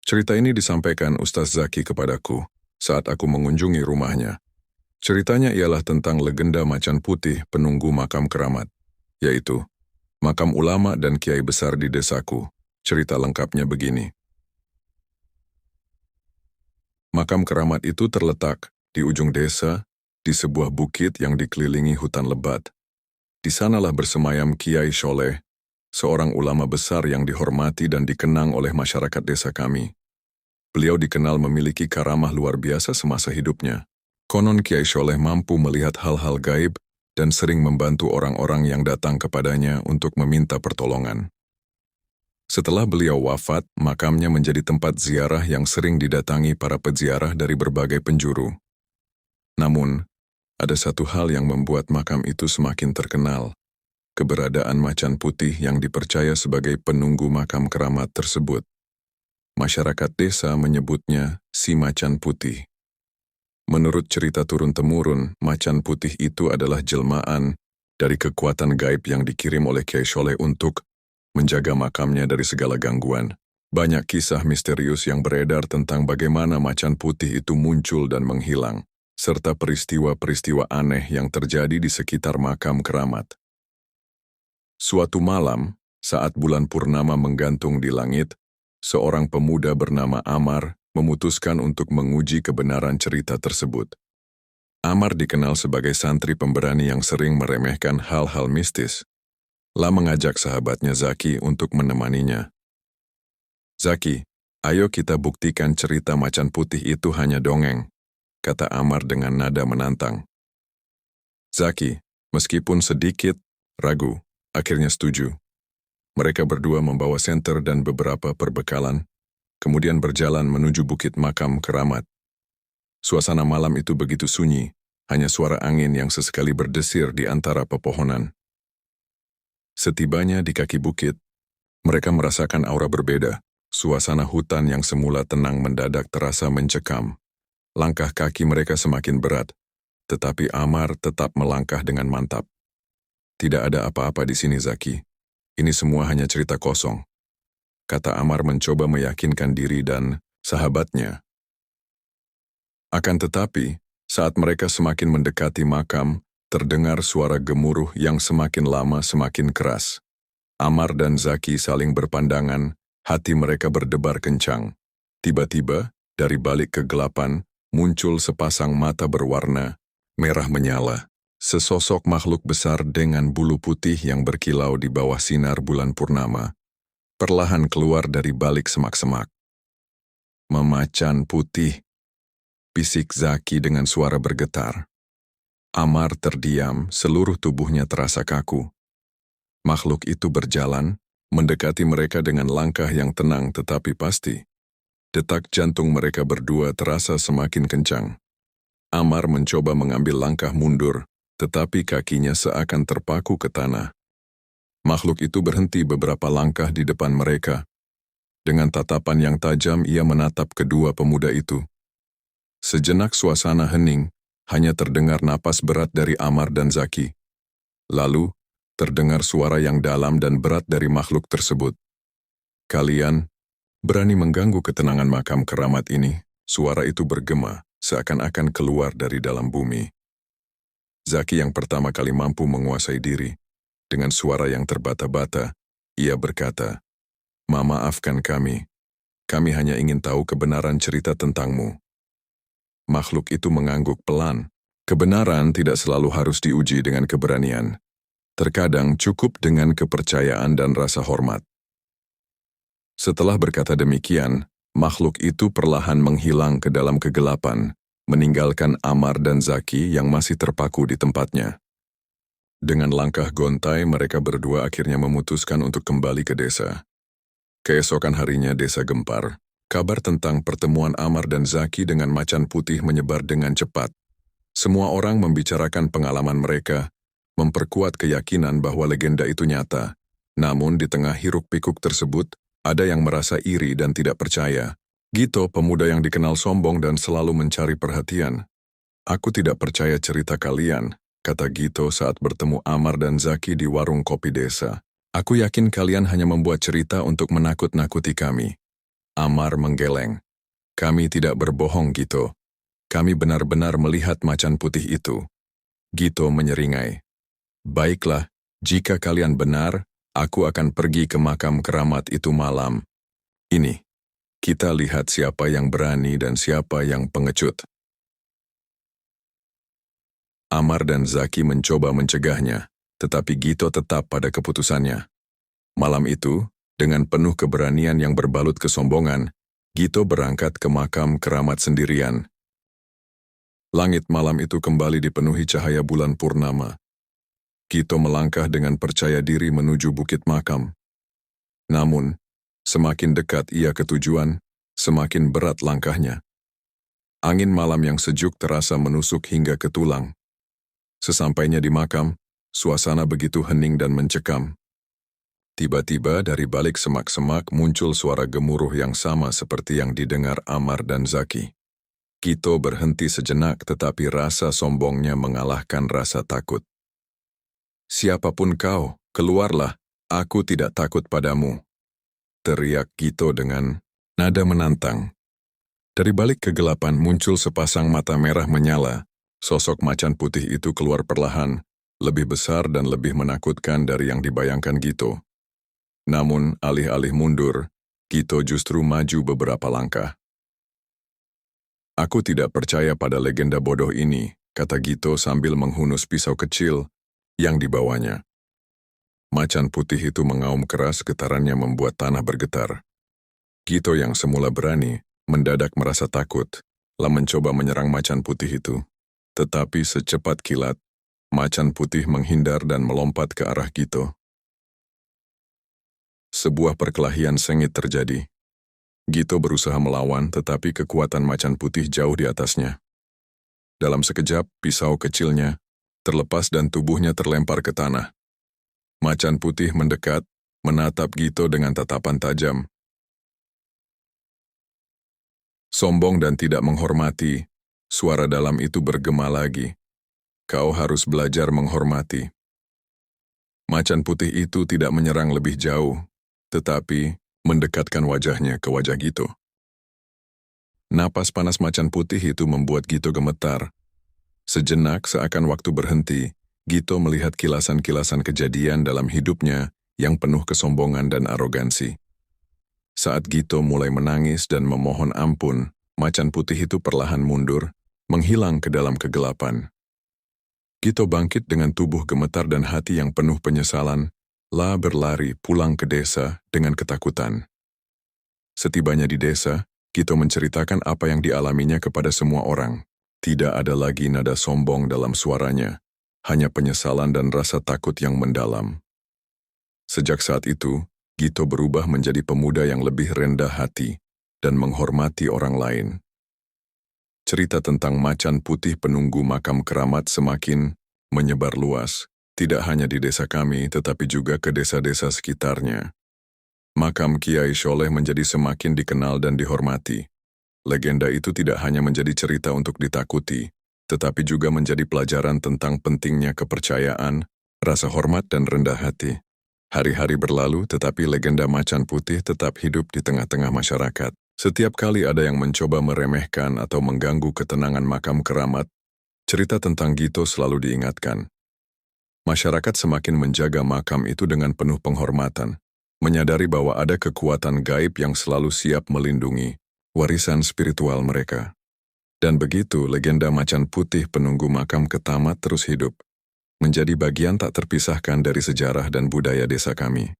Cerita ini disampaikan Ustaz Zaki kepadaku saat aku mengunjungi rumahnya. Ceritanya ialah tentang legenda macan putih penunggu makam keramat, yaitu makam ulama dan kiai besar di desaku. Cerita lengkapnya begini. Makam keramat itu terletak di ujung desa, di sebuah bukit yang dikelilingi hutan lebat. Di sanalah bersemayam Kiai Sholeh, seorang ulama besar yang dihormati dan dikenang oleh masyarakat desa kami. Beliau dikenal memiliki karamah luar biasa semasa hidupnya. Konon Kiai Sholeh mampu melihat hal-hal gaib dan sering membantu orang-orang yang datang kepadanya untuk meminta pertolongan. Setelah beliau wafat, makamnya menjadi tempat ziarah yang sering didatangi para peziarah dari berbagai penjuru. Namun, ada satu hal yang membuat makam itu semakin terkenal, keberadaan macan putih yang dipercaya sebagai penunggu makam keramat tersebut. Masyarakat desa menyebutnya si macan putih. Menurut cerita turun-temurun, macan putih itu adalah jelmaan dari kekuatan gaib yang dikirim oleh Kiai Sholeh untuk menjaga makamnya dari segala gangguan. Banyak kisah misterius yang beredar tentang bagaimana macan putih itu muncul dan menghilang, serta peristiwa-peristiwa aneh yang terjadi di sekitar makam keramat. Suatu malam, saat bulan purnama menggantung di langit, seorang pemuda bernama Amar memutuskan untuk menguji kebenaran cerita tersebut. Amar dikenal sebagai santri pemberani yang sering meremehkan hal-hal mistis. Lah mengajak sahabatnya Zaki untuk menemaninya. "Zaki, ayo kita buktikan cerita macan putih itu hanya dongeng," kata Amar dengan nada menantang. Zaki, meskipun sedikit ragu, akhirnya setuju. Mereka berdua membawa senter dan beberapa perbekalan, kemudian berjalan menuju bukit makam keramat. Suasana malam itu begitu sunyi, hanya suara angin yang sesekali berdesir di antara pepohonan. Setibanya di kaki bukit, mereka merasakan aura berbeda. Suasana hutan yang semula tenang mendadak terasa mencekam. Langkah kaki mereka semakin berat, tetapi Amar tetap melangkah dengan mantap. "Tidak ada apa-apa di sini, Zaki. Ini semua hanya cerita kosong," kata Amar mencoba meyakinkan diri dan sahabatnya. Akan tetapi, saat mereka semakin mendekati makam, terdengar suara gemuruh yang semakin lama semakin keras. Amar dan Zaki saling berpandangan, hati mereka berdebar kencang. Tiba-tiba, dari balik kegelapan, muncul sepasang mata berwarna merah menyala. Sesosok makhluk besar dengan bulu putih yang berkilau di bawah sinar bulan purnama, perlahan keluar dari balik semak-semak. "Macan putih," bisik Zaki dengan suara bergetar. Amar terdiam, seluruh tubuhnya terasa kaku. Makhluk itu berjalan, mendekati mereka dengan langkah yang tenang tetapi pasti. Detak jantung mereka berdua terasa semakin kencang. Amar mencoba mengambil langkah mundur, tetapi kakinya seakan terpaku ke tanah. Makhluk itu berhenti beberapa langkah di depan mereka. Dengan tatapan yang tajam ia menatap kedua pemuda itu. Sejenak suasana hening, hanya terdengar napas berat dari Amar dan Zaki. Lalu, terdengar suara yang dalam dan berat dari makhluk tersebut. "Kalian berani mengganggu ketenangan makam keramat ini?" Suara itu bergema, seakan-akan keluar dari dalam bumi. Zaki yang pertama kali mampu menguasai diri. Dengan suara yang terbata-bata, ia berkata, "Maafkan kami. Kami hanya ingin tahu kebenaran cerita tentangmu." Makhluk itu mengangguk pelan. Kebenaran tidak selalu harus diuji dengan keberanian. Terkadang cukup dengan kepercayaan dan rasa hormat. Setelah berkata demikian, makhluk itu perlahan menghilang ke dalam kegelapan, meninggalkan Amar dan Zaki yang masih terpaku di tempatnya. Dengan langkah gontai, mereka berdua akhirnya memutuskan untuk kembali ke desa. Keesokan harinya desa gempar. Kabar tentang pertemuan Amar dan Zaki dengan macan putih menyebar dengan cepat. Semua orang membicarakan pengalaman mereka, memperkuat keyakinan bahwa legenda itu nyata. Namun di tengah hiruk-pikuk tersebut, ada yang merasa iri dan tidak percaya. Gito, pemuda yang dikenal sombong dan selalu mencari perhatian. "Aku tidak percaya cerita kalian," kata Gito saat bertemu Amar dan Zaki di warung kopi desa. "Aku yakin kalian hanya membuat cerita untuk menakut-nakuti kami." Amar menggeleng. Kami tidak berbohong, Gito. Kami benar-benar melihat macan putih itu. Gito menyeringai. Baiklah, jika kalian benar, aku akan pergi ke makam keramat itu malam. Ini, kita lihat siapa yang berani dan siapa yang pengecut. Amar dan Zaki mencoba mencegahnya, tetapi Gito tetap pada keputusannya. Malam itu, dengan penuh keberanian yang berbalut kesombongan, Gito berangkat ke makam keramat sendirian. Langit malam itu kembali dipenuhi cahaya bulan purnama. Gito melangkah dengan percaya diri menuju bukit makam. Namun, semakin dekat ia ke tujuan, semakin berat langkahnya. Angin malam yang sejuk terasa menusuk hingga ke tulang. Sesampainya di makam, suasana begitu hening dan mencekam. Tiba-tiba dari balik semak-semak muncul suara gemuruh yang sama seperti yang didengar Amar dan Zaki. Gito berhenti sejenak tetapi rasa sombongnya mengalahkan rasa takut. Siapapun kau, keluarlah, aku tidak takut padamu. Teriak Gito dengan nada menantang. Dari balik kegelapan muncul sepasang mata merah menyala. Sosok macan putih itu keluar perlahan, lebih besar dan lebih menakutkan dari yang dibayangkan Gito. Namun, alih-alih mundur, Gito justru maju beberapa langkah. Aku tidak percaya pada legenda bodoh ini, kata Gito sambil menghunus pisau kecil yang dibawanya. Macan putih itu mengaum keras, getarannya membuat tanah bergetar. Gito yang semula berani, mendadak merasa takut, lalu mencoba menyerang macan putih itu. Tetapi secepat kilat, macan putih menghindar dan melompat ke arah Gito. Sebuah perkelahian sengit terjadi. Gito berusaha melawan, tetapi kekuatan macan putih jauh di atasnya. Dalam sekejap, pisau kecilnya terlepas dan tubuhnya terlempar ke tanah. Macan putih mendekat, menatap Gito dengan tatapan tajam. Sombong dan tidak menghormati, suara dalam itu bergema lagi. Kau harus belajar menghormati. Macan putih itu tidak menyerang lebih jauh, tetapi mendekatkan wajahnya ke wajah Gito. Napas panas macan putih itu membuat Gito gemetar. Sejenak seakan waktu berhenti, Gito melihat kilasan-kilasan kejadian dalam hidupnya yang penuh kesombongan dan arogansi. Saat Gito mulai menangis dan memohon ampun, macan putih itu perlahan mundur, menghilang ke dalam kegelapan. Gito bangkit dengan tubuh gemetar dan hati yang penuh penyesalan, berlari pulang ke desa dengan ketakutan. Setibanya di desa, Gito menceritakan apa yang dialaminya kepada semua orang. Tidak ada lagi nada sombong dalam suaranya, hanya penyesalan dan rasa takut yang mendalam. Sejak saat itu, Gito berubah menjadi pemuda yang lebih rendah hati dan menghormati orang lain. Cerita tentang macan putih penunggu makam keramat semakin menyebar luas, tidak hanya di desa kami tetapi juga ke desa-desa sekitarnya. Makam Kiai Sholeh menjadi semakin dikenal dan dihormati. Legenda itu tidak hanya menjadi cerita untuk ditakuti, tetapi juga menjadi pelajaran tentang pentingnya kepercayaan, rasa hormat dan rendah hati. Hari-hari berlalu tetapi legenda macan putih tetap hidup di tengah-tengah masyarakat. Setiap kali ada yang mencoba meremehkan atau mengganggu ketenangan makam keramat, cerita tentang Gito selalu diingatkan. Masyarakat semakin menjaga makam itu dengan penuh penghormatan, menyadari bahwa ada kekuatan gaib yang selalu siap melindungi warisan spiritual mereka. Dan begitu legenda macan putih penunggu makam keramat terus hidup, menjadi bagian tak terpisahkan dari sejarah dan budaya desa kami.